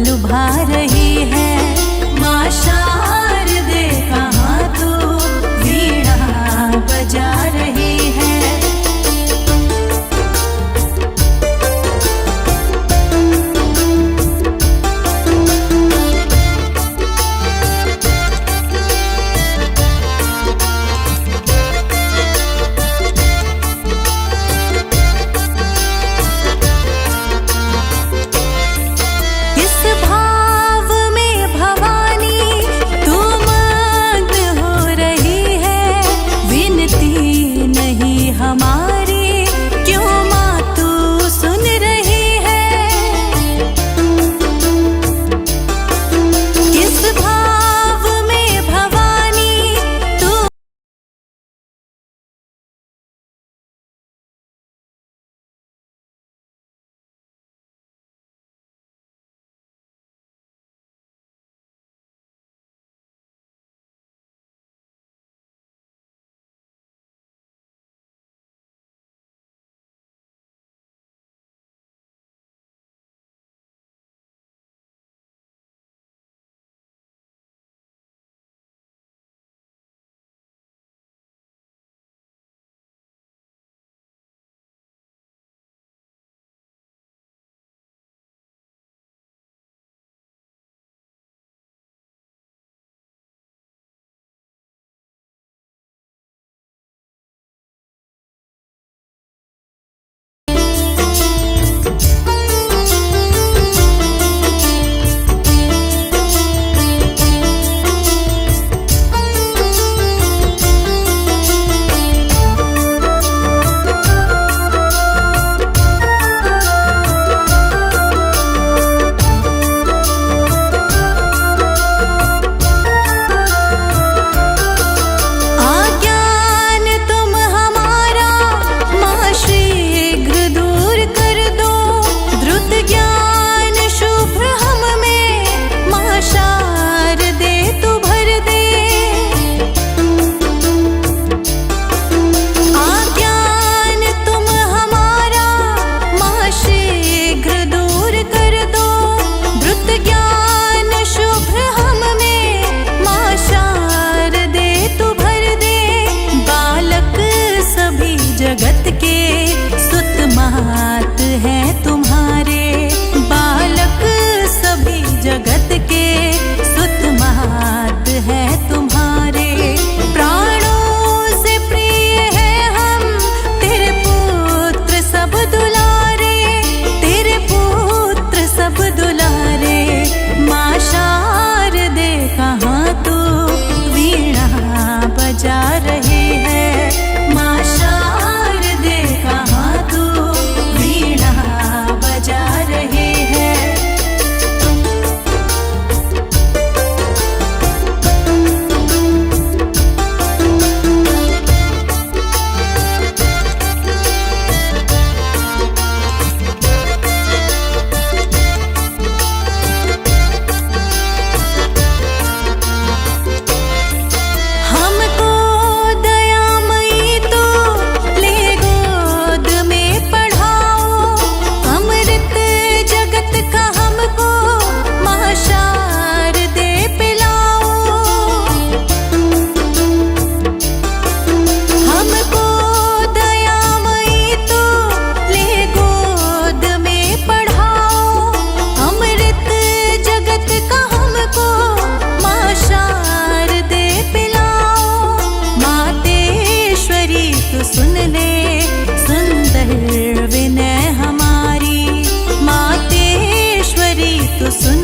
लुभा रही है। माँ शारदे कहाँ तू वीणा बजा रही है। जगत के सुतमात है तुम्हारे, बालक सभी जगत के सुतमात है तुम्हारे। प्राणों से प्रिय है हम तेरे पुत्र सब दुलारे, तेरे पुत्र सब दुलारे। माँ शारदे कहाँ तू वीणा बजा रही है। माँ शारदे कहाँ तू वीणा बजा रही है। हमको दयामयी तो ले गोद में पढ़ाओ, अमृत जगत का हमको माँ शारदे पिलाओ। हमको दयामयी तो ले गोद में पढ़ाओ, अमृत जगत का हमको माँ शारदे पिलाओ। मातेश्वरी तू सुन ले सुंदर विनय हमारी, मातेश्वरी तू सुन